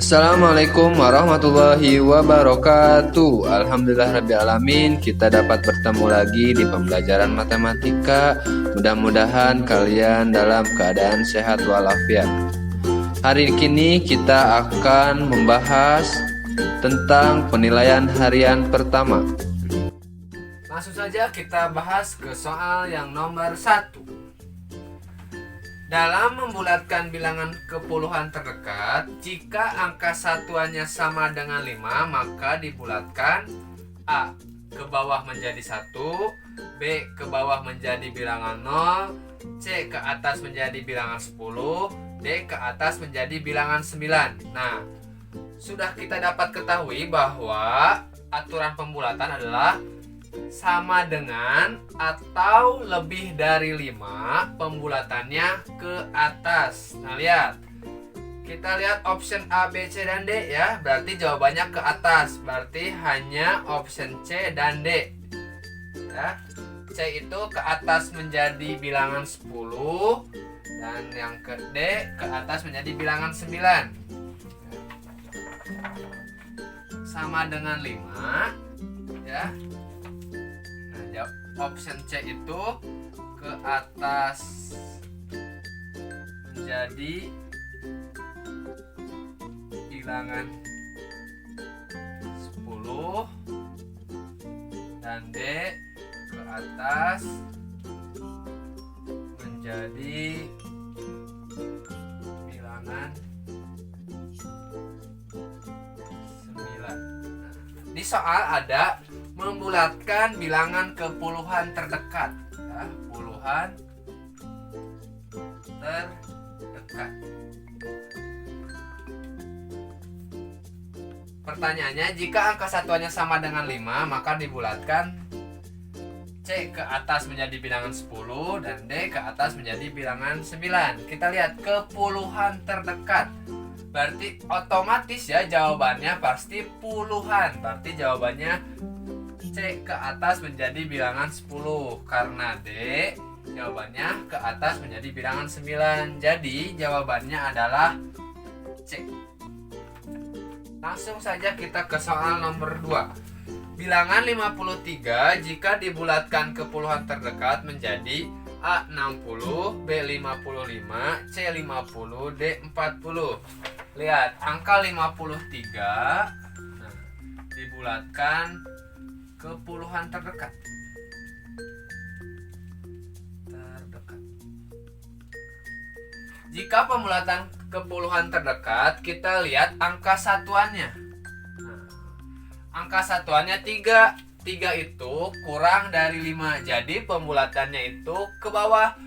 Assalamualaikum warahmatullahi wabarakatuh. Alhamdulillahirrabbilalamin, kita dapat bertemu lagi di pembelajaran matematika. Mudah-mudahan kalian dalam keadaan sehat walafiat. Hari ini kita akan membahas tentang penilaian harian pertama. Langsung saja kita bahas ke soal yang nomor 1. Dalam membulatkan bilangan kepuluhan terdekat, jika angka satuannya sama dengan 5, maka dibulatkan A ke bawah menjadi 1, B ke bawah menjadi bilangan 0, C ke atas menjadi bilangan 10, D ke atas menjadi bilangan 9. Nah, sudah kita dapat ketahui bahwa aturan pembulatan adalah sama dengan atau lebih dari 5 pembulatannya ke atas. Nah, lihat. Kita lihat option A, B, C, dan D ya. Berarti jawabannya ke atas. Berarti hanya option C dan D. Ya. C itu ke atas menjadi bilangan 10 dan yang ke D ke atas menjadi bilangan 9. Sama dengan 5 ya. Option C itu ke atas menjadi bilangan 10 dan D ke atas menjadi bilangan 9. Nah, di soal ada membulatkan bilangan ke puluhan terdekat ya, puluhan terdekat. Pertanyaannya, jika angka satuannya sama dengan 5, maka dibulatkan C ke atas menjadi bilangan 10 dan D ke atas menjadi bilangan 9. Kita lihat ke puluhan terdekat, berarti otomatis ya jawabannya pasti puluhan. Berarti jawabannya C ke atas menjadi bilangan 10 karena D jawabannya ke atas menjadi bilangan 9. Jadi jawabannya adalah C. Langsung saja kita ke soal nomor 2. Bilangan 53 jika dibulatkan ke puluhan terdekat menjadi A 60, B 55, C 50, D 40. Lihat, angka 53 dibulatkan ke puluhan terdekat. Jika pembulatan ke puluhan terdekat, kita lihat angka satuannya. Nah, angka satuannya 3. 3 itu kurang dari 5. Jadi pembulatannya itu ke bawah.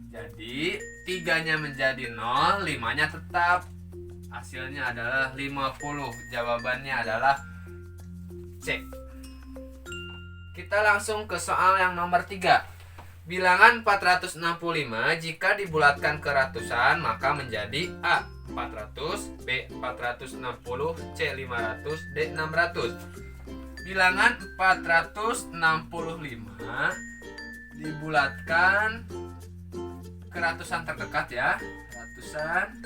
Jadi 3-nya menjadi 0, 5-nya tetap. Hasilnya adalah 50. Jawabannya adalah C. Kita langsung ke soal yang nomor 3. Bilangan 465 jika dibulatkan ke ratusan maka menjadi A 400, B 460, C 500, D 600. Bilangan 465 dibulatkan ke ratusan terdekat ya. Ratusan.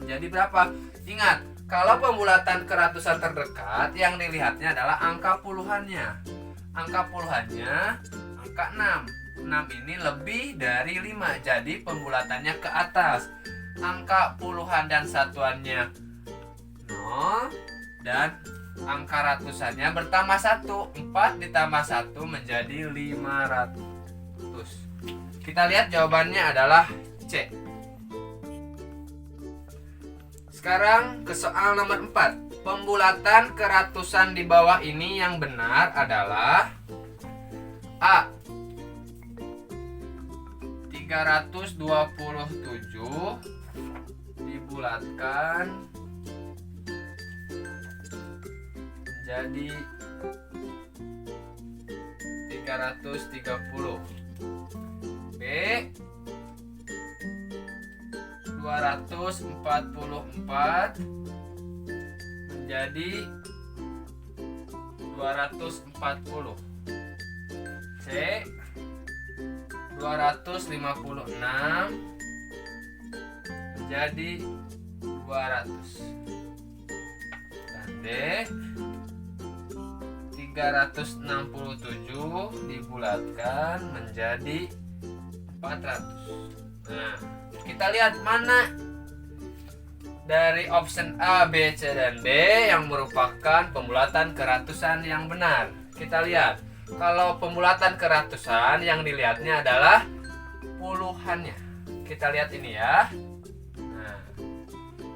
Jadi berapa? Ingat, kalau pembulatan ke ratusan terdekat, yang dilihatnya adalah angka puluhannya. Angka puluhannya angka 6. 6 ini lebih dari 5, jadi pembulatannya ke atas. Angka puluhan dan satuannya 0 dan angka ratusannya bertambah 1. 4 ditambah 1 menjadi 500. Kita lihat jawabannya adalah C. Sekarang ke soal nomor 4. Pembulatan ke ratusan di bawah ini yang benar adalah A 327 dibulatkan menjadi 330. B 244 menjadi 240. C 256 menjadi 200. Dan D 367 dibulatkan menjadi 400. Nah, kita lihat mana dari option A, B, C, dan D yang merupakan pembulatan keratusan yang benar. Kita lihat, kalau pembulatan keratusan yang dilihatnya adalah puluhannya. Kita lihat ini ya. Nah,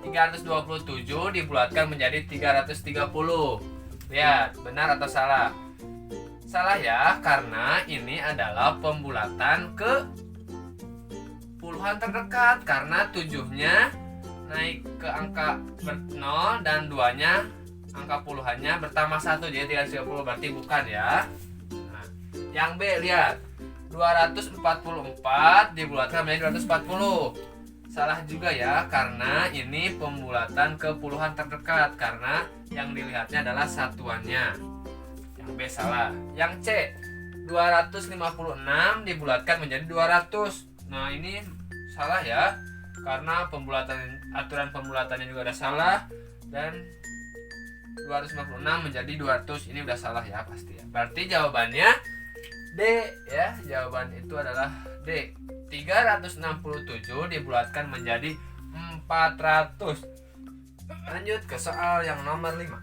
327 dibulatkan menjadi 330. Lihat, benar atau salah? Salah ya, karena ini adalah pembulatan ke puluhan terdekat. Karena 7-nya naik ke angka 0 dan 2-nya angka puluhannya bertambah 1, jadi 330, berarti bukan ya. Nah, yang B, lihat, 244 dibulatkan menjadi 240. Salah juga ya, karena ini pembulatan ke puluhan terdekat, karena yang dilihatnya adalah satuannya. Yang B salah. Yang C, 256 dibulatkan menjadi 200. Nah, ini salah ya, karena aturan pembulatannya juga ada salah, dan 256 menjadi 200 ini udah salah ya pasti ya. Berarti jawabannya D ya. Jawaban itu adalah D. 367 dibulatkan menjadi 400. Lanjut ke soal yang nomor 5.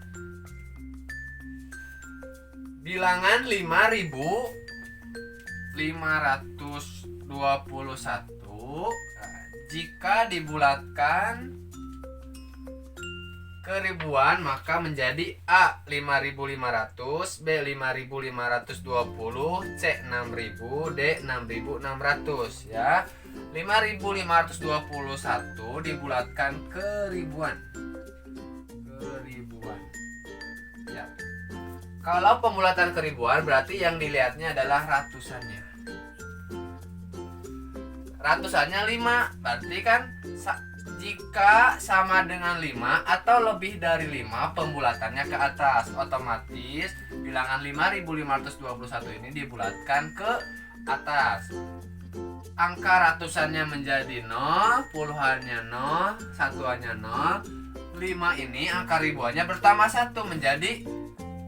Bilangan 5521 jika dibulatkan ke ribuan maka menjadi A 5500, B 5520, C 6000, D 6600 ya. 5521 dibulatkan ke ribuan. Ya. Kalau pembulatan ke ribuan berarti yang dilihatnya adalah ratusannya. Ratusannya 5, berarti kan jika sama dengan 5 atau lebih dari 5 pembulatannya ke atas, otomatis bilangan 5521 ini dibulatkan ke atas. Angka ratusannya menjadi 0, puluhannya 0, satuannya 0. 5 ini angka ribuannya bertambah 1 menjadi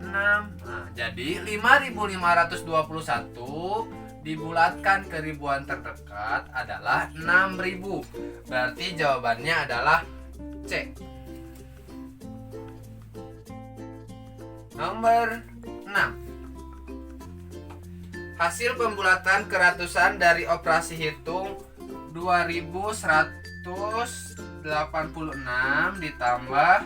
6. Nah, jadi 5521 dibulatkan ke ribuan terdekat adalah 6000. Berarti jawabannya adalah C. Nomor 6. Hasil pembulatan keratusan dari operasi hitung 2186 ditambah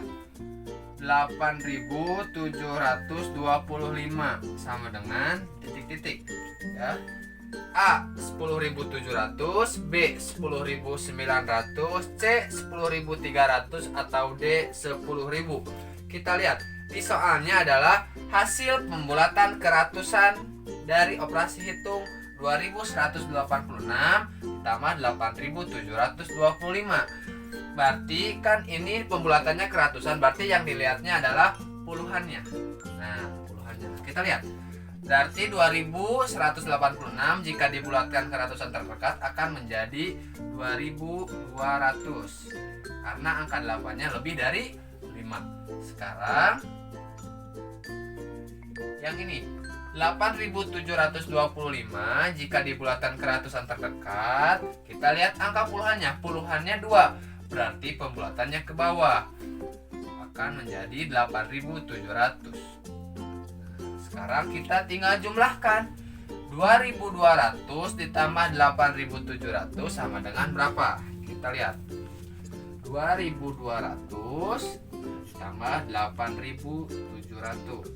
8725 sama dengan titik-titik ya. A 10.700, B 10.900, C 10.300 atau D 10.000. Kita lihat di soalnya adalah hasil pembulatan keratusan dari operasi hitung 2186 ditambah 8725. Berarti kan ini pembulatannya keratusan, berarti yang dilihatnya adalah puluhannya. Nah, puluhannya. Kita lihat. Berarti 2186 jika dibulatkan ke ratusan terdekat akan menjadi 2200. Karena angka 8-nya lebih dari 5. Sekarang yang ini 8725 jika dibulatkan ke ratusan terdekat, kita lihat angka puluhannya. Puluhannya 2. Berarti pembulatannya ke bawah akan menjadi 8700. Sekarang kita tinggal jumlahkan. 2200 ditambah 8700 sama dengan berapa? Kita lihat. 2200 ditambah 8700.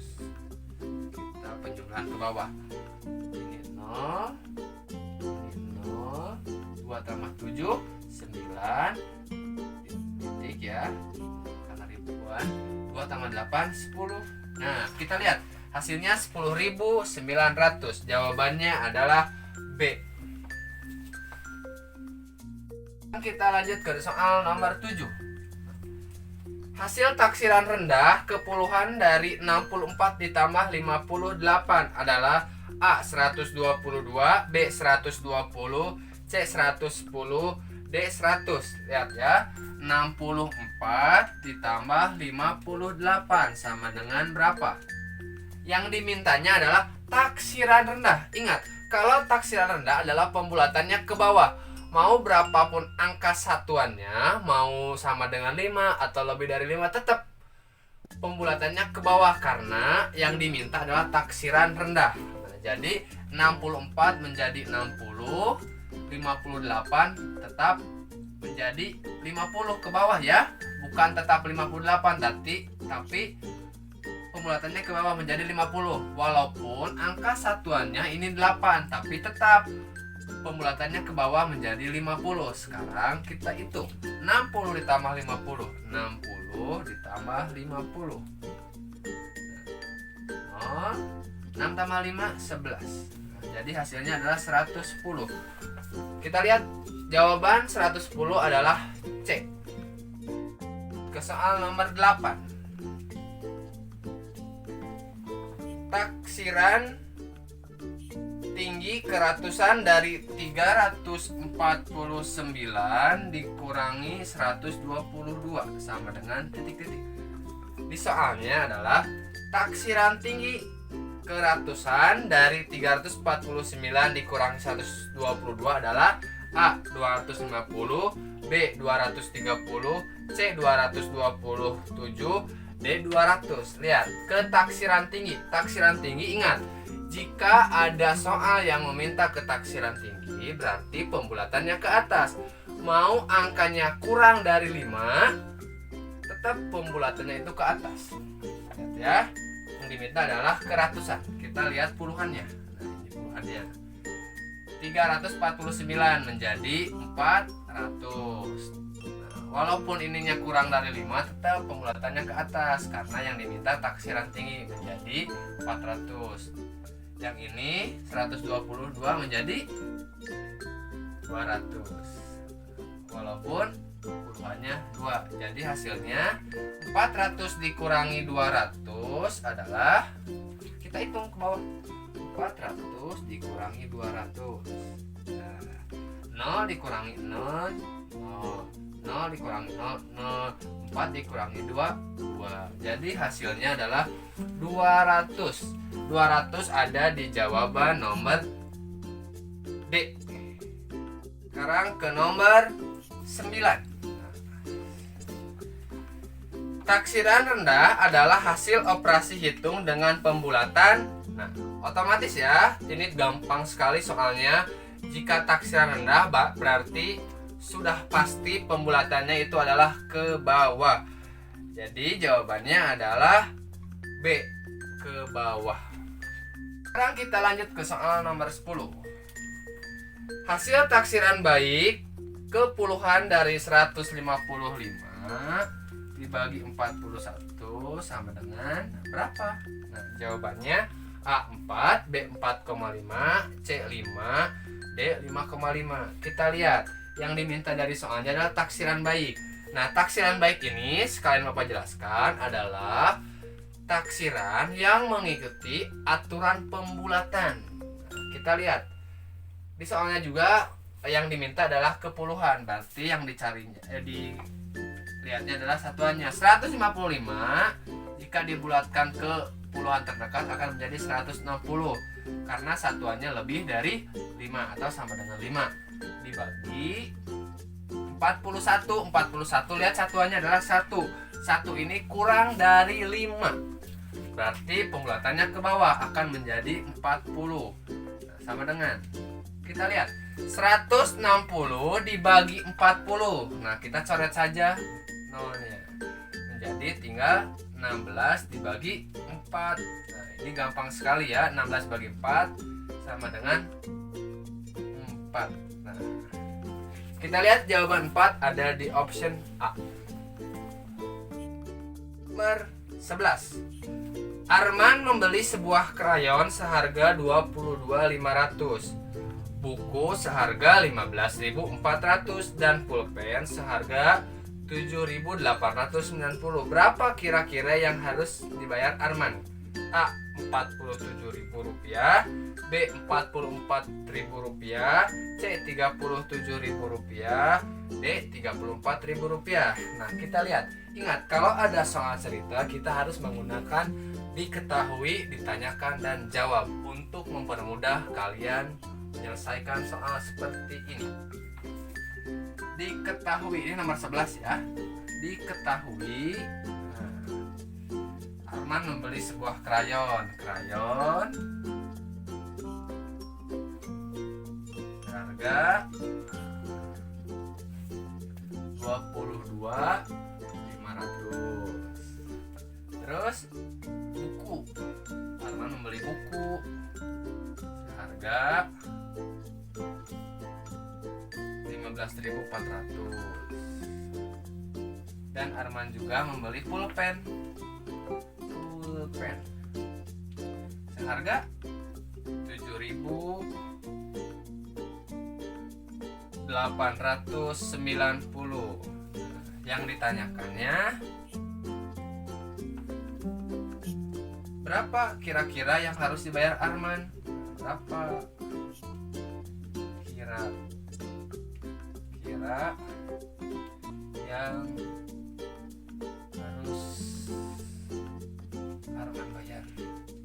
Kita penjumlahan ke bawah. Ini 0, ini 0, 2 tambah 7 9 titik ya. Karena ribuan. 2 tambah 8 10. Nah, kita lihat hasilnya 10.900. Jawabannya adalah B. Kita lanjut ke soal nomor 7. Hasil taksiran rendah kepuluhan dari 64 ditambah 58 adalah A 122, B 120, C 110, D D 100. Lihat ya, 64 ditambah 58 sama dengan berapa? Yang dimintanya adalah taksiran rendah. Ingat, kalau taksiran rendah adalah pembulatannya ke bawah. Mau berapapun angka satuannya, mau sama dengan 5 atau lebih dari 5, tetap pembulatannya ke bawah karena yang diminta adalah taksiran rendah. Nah, jadi 64 menjadi 60, 58 tetap menjadi 50 ke bawah ya. Bukan tetap 58 tapi pembulatannya ke bawah menjadi 50. Walaupun angka satuannya ini 8, tapi tetap pembulatannya ke bawah menjadi 50. Sekarang kita hitung. 60 ditambah 50. 60 ditambah 50. 6 tambah 5 11. Jadi hasilnya adalah 110. Kita lihat jawaban 110 adalah C. Ke soal nomor 8. Taksiran tinggi keratusan dari 349 dikurangi 122 sama dengan titik-titik. Di soalnya adalah taksiran tinggi keratusan dari 349 dikurangi 122 adalah A 250, B 230, C 227, D 200. Lihat, ke taksiran tinggi. Taksiran tinggi, ingat, jika ada soal yang meminta ke taksiran tinggi, berarti pembulatannya ke atas. Mau angkanya kurang dari 5, tetap pembulatannya itu ke atas. Lihat ya, yang diminta adalah keratusan. Kita lihat puluhannya. Nah, ini puluhannya. 349 menjadi 400. Walaupun ininya kurang dari 5, tetap pembulatannya ke atas karena yang diminta taksiran tinggi menjadi 400. Yang ini 122 menjadi 200. Walaupun puluhannya 2. Jadi hasilnya 400 dikurangi 200 adalah, kita hitung ke bawah. 400 dikurangi 200. Nah, 0 dikurangi 0, 0 dikurangi 0, 0, 4 dikurangi 2, 2. Jadi hasilnya adalah 200. 200 ada di jawaban nomor D. Sekarang ke nomor 9. Taksiran rendah adalah hasil operasi hitung dengan pembulatan. Nah, otomatis ya, ini gampang sekali soalnya. Jika taksiran rendah berarti sudah pasti pembulatannya itu adalah ke bawah. Jadi jawabannya adalah B, ke bawah. Sekarang kita lanjut ke soal nomor 10. Hasil taksiran baik ke puluhan dari 155 dibagi 41 sama dengan berapa? Nah, jawabannya A 4, B 4,5, C 5, D 5,5. Kita lihat, yang diminta dari soalnya adalah taksiran baik. Nah, taksiran baik ini sekalian Bapak jelaskan adalah taksiran yang mengikuti aturan pembulatan. Nah, kita lihat di soalnya juga yang diminta adalah kepuluhan, berarti yang dicarinya dilihatnya adalah satuannya. 155 jika dibulatkan ke puluhan terdekat akan menjadi 160 karena satuannya lebih dari 5 atau sama dengan 5 dibagi 41. 41 lihat satuannya adalah 1. 1 ini kurang dari 5. Berarti pembulatannya ke bawah akan menjadi 40. Nah, sama dengan, kita lihat 160 dibagi 40. Nah, kita coret saja nolnya. Menjadi tinggal 16 dibagi 4. Nah, ini gampang sekali ya. 16 bagi 4 sama dengan 4. Nah, kita lihat jawaban 4 ada di option A. Nomor 11. Arman membeli sebuah krayon seharga 22.500, buku seharga 15.400 dan pulpen seharga 7.890. Berapa kira-kira yang harus dibayar Arman? A. Rp47.000, B Rp44.000, C Rp37.000, D Rp34.000. Nah, kita lihat. Ingat, kalau ada soal cerita kita harus menggunakan diketahui, ditanyakan, dan jawab untuk mempermudah kalian menyelesaikan soal seperti ini. Diketahui, ini nomor 11 ya. Diketahui, Arman membeli sebuah krayon harga 22.500. Terus buku, Arman membeli buku harga 15.400. Dan Arman juga membeli pulpen seharga 7.890. Yang ditanyakannya, berapa kira-kira yang harus dibayar Arman? Berapa kira yang harus Arman bayar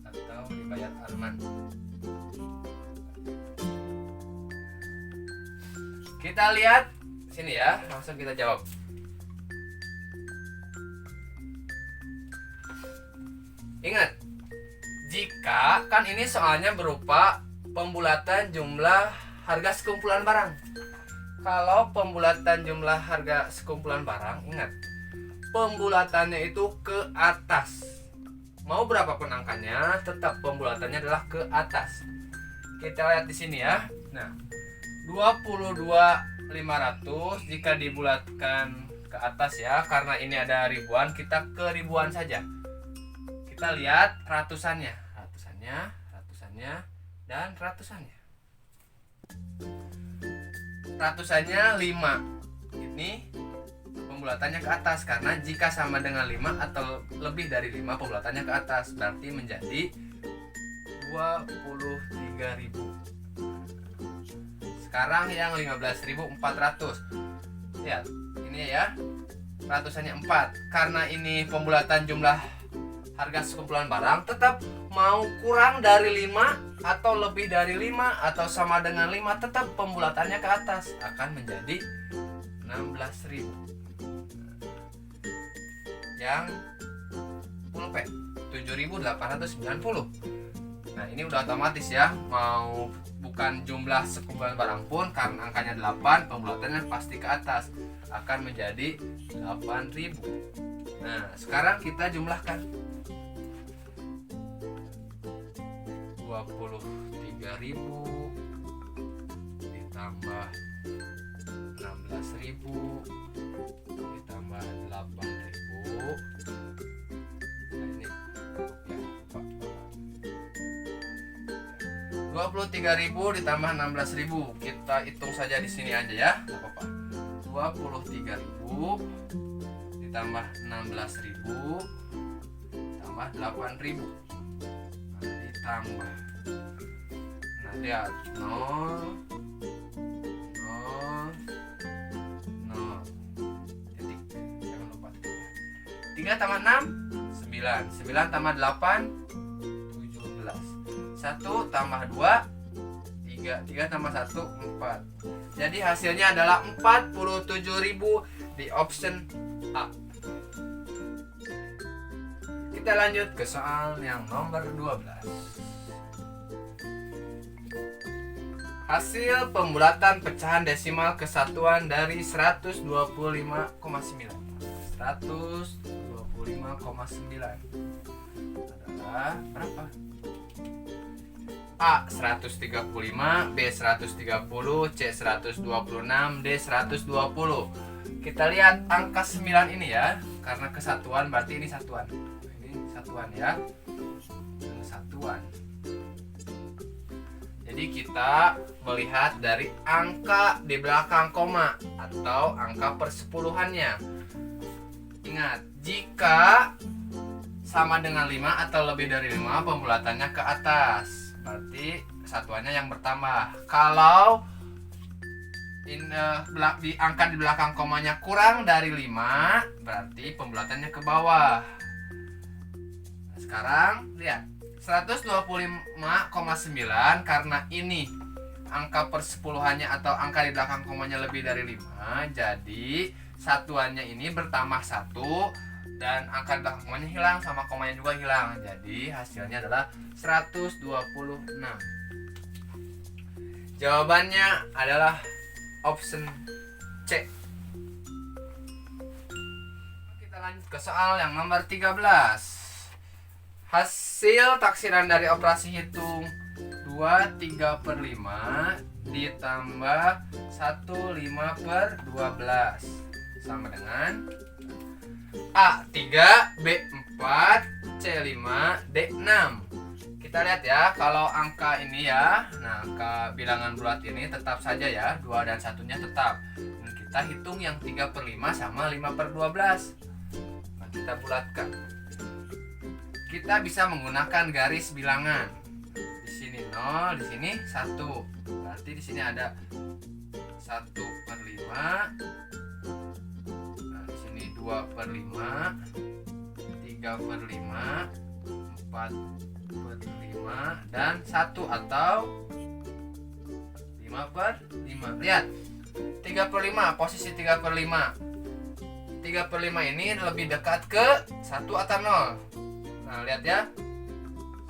atau dibayar Arman? Kita lihat sini ya, langsung kita jawab. Ingat, jika kan ini soalnya berupa pembulatan jumlah harga sekumpulan barang. Kalau pembulatan jumlah harga sekumpulan barang, ingat, pembulatannya itu ke atas. Mau berapapun angkanya, tetap pembulatannya adalah ke atas. Kita lihat di sini ya. Nah, 22.500 jika dibulatkan ke atas ya, karena ini ada ribuan, kita ke ribuan saja. Kita lihat ratusannya, dan ratusannya. Ratusannya 5. Ini pembulatannya ke atas, karena jika sama dengan 5 atau lebih dari 5 pembulatannya ke atas, berarti menjadi 23.000. Sekarang yang 15.400. Lihat, ini ya. Ratusannya 4. Karena ini pembulatan jumlah harga sekumpulan barang, tetap mau kurang dari 5 atau lebih dari 5 atau sama dengan 5, tetap pembulatannya ke atas, akan menjadi 16.000. Yang pulpen 7.890. Nah, ini udah otomatis ya, mau bukan jumlah sekumpulan barang pun, karena angkanya 8, pembulatannya pasti ke atas, akan menjadi 8.000. Nah, sekarang kita jumlahkan. 23.000 ditambah 16.000 ditambah 8.000. Nah, ini ya, 23.000 ditambah 16.000. Kita hitung saja di sini aja ya, nggak apa-apa. 23.000 ditambah 16.000 tambah 8.000 ditambah, nah lihat, 0 titik, jangan lupa titiknya. 3 tambah 6 9, 9 tambah 8 17, 1 tambah 2 3, 3 tambah 1 4. Jadi hasilnya adalah 47.000 di option A. Kita lanjut ke soal yang nomor 12. Hasil pembulatan pecahan desimal kesatuan dari 125,9. 125,9 adalah berapa? A 135, B 130, C 126, D 120. Kita lihat angka 9 ini ya, karena kesatuan berarti ini satuan. Satuan ya, satuan. Jadi kita melihat dari angka di belakang koma atau angka persepuluhannya. Ingat, jika sama dengan 5 atau lebih dari 5, pembulatannya ke atas, berarti kesatuannya yang bertambah. Kalau di angka di belakang komanya kurang dari 5, berarti pembulatannya ke bawah. Nah, sekarang lihat 125,9, karena ini angka persepuluhannya atau angka di belakang komanya lebih dari 5, jadi satuannya ini bertambah 1 dan angka di belakang komanya hilang, sama komanya juga hilang. Jadi hasilnya adalah 126. Jawabannya adalah option C. Kita lanjut ke soal yang nomor 13. Hasil taksiran dari operasi hitung 2/3/5 ditambah 1/5/12 sama dengan A3, B4, C5, D6. Kita lihat ya, kalau angka ini ya, nah angka bilangan bulat ini tetap saja ya, 2 dan 1-nya tetap. Dan kita hitung yang 3/5 sama 5/12. Nah, kita bulatkan. Kita bisa menggunakan garis bilangan. Di sini 0, di sini 1. Berarti di sini ada 1/5. Nah, di sini 2/5, 3/5, 4/5 dan 1 atau 5/5. Lihat 3/5, posisi 3/5. 3/5 ini lebih dekat ke 1 atau 0. Nah lihat ya,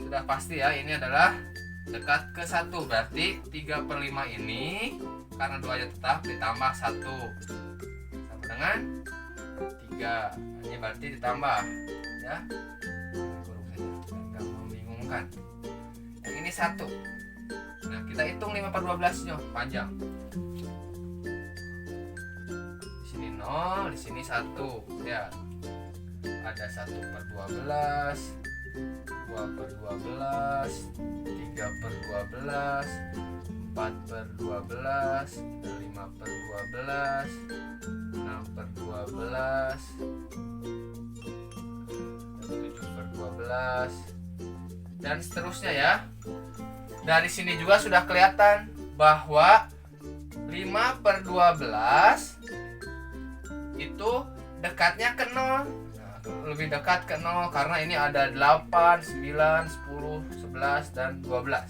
sudah pasti ya ini adalah dekat ke 1. Berarti 3/5 ini karena 2 nya tetap ditambah 1 sama dengan 3. Ini berarti ditambah ya, agak membingungkan. Yang ini 1. Nah kita hitung 5/12 nya panjang. Di sini 0, di sini 1. Ya, ada 1/12, 2/12, 3/12, 4/12, 5/12, 6/12, 7/12 dan seterusnya ya. Dari sini juga sudah kelihatan bahwa 5/12 itu dekatnya ke 0. Nah, lebih dekat ke 0 karena ini ada 8, 9, 10, 11 dan 12.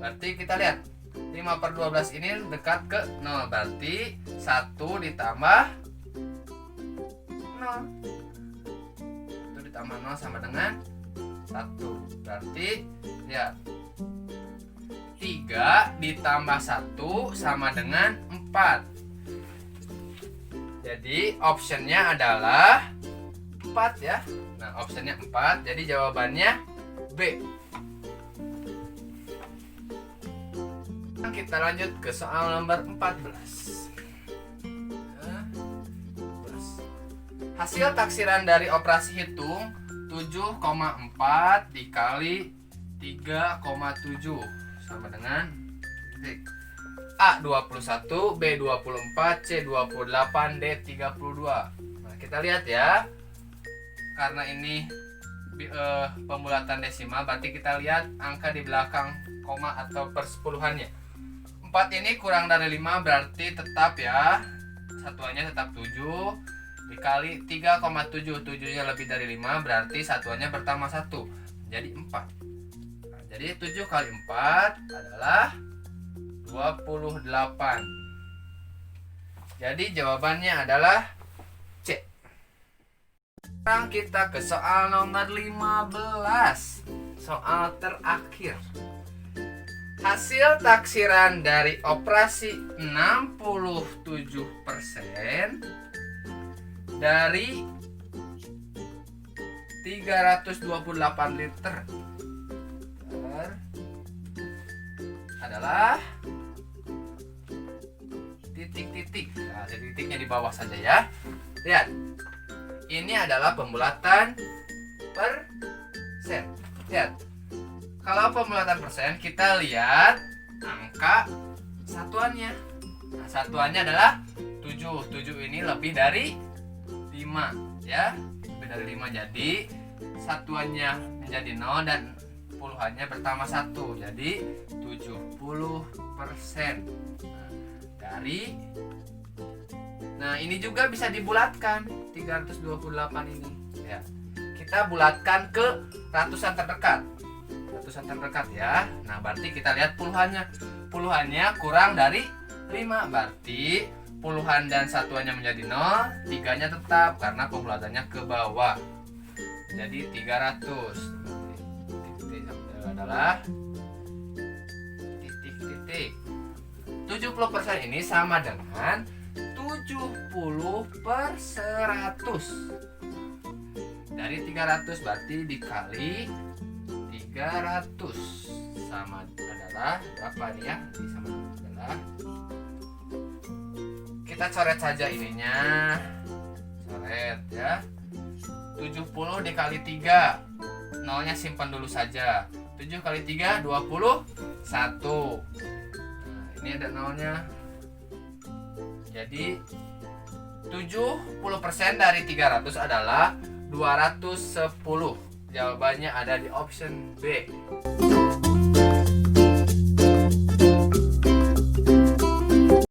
Berarti kita lihat 5/12 ini dekat ke 0. Berarti 1 ditambah 0. 1 ditambah 0 sama dengan 1. Berarti ya 3 ditambah 1 sama dengan 4. Jadi optionnya adalah 4 ya. Nah optionnya 4, jadi jawabannya B. Kita lanjut ke soal nomor 14. Hasil taksiran dari operasi hitung 7,4 dikali 3,7 sama dengan A 21, B 24, C 28, D 32. Nah, kita lihat ya. Karena ini pembulatan desimal, berarti kita lihat angka di belakang koma atau persepuluhannya. 4 ini kurang dari 5 berarti tetap ya. Satuannya tetap 7 dikali 3,7. 7-nya lebih dari 5 berarti satuannya bertambah 1. Jadi 4. Nah, jadi 7 kali 4 adalah 28. Jadi jawabannya adalah C. Sekarang kita ke soal nomor 15. Soal terakhir. Hasil taksiran dari operasi 67% dari 328 liter adalah titik-titik. Nah, titiknya di bawah saja ya. Lihat. Ini adalah pembulatan persen. Lihat. Kalau pembulatan persen kita lihat angka satuannya. Nah, satuannya adalah 7. 7 ini lebih dari 5 ya. Lebih dari 5, jadi satuannya menjadi 0 dan puluhannya bertambah 1. Jadi 70% dari. Nah, ini juga bisa dibulatkan 328 ini ya. Kita bulatkan ke ratusan terdekat. Ratusan terdekat ya. Nah, berarti kita lihat puluhannya. Puluhannya kurang dari 5, berarti puluhan dan satuannya menjadi 0, 3-nya tetap karena pembulatannya ke bawah. Jadi 300. Titik adalah titik. 70% ini sama dengan 70/100. Dari 300 berarti dikali 300 sama adalah berapa nih ya? Sama adalah, kita coret saja ininya. Coret ya. 70 dikali 3. Nolnya simpan dulu saja. 7 kali 3 21. Nah, ini ada nolnya. Jadi 70% dari 300 adalah 210. Jawabannya ada di option B.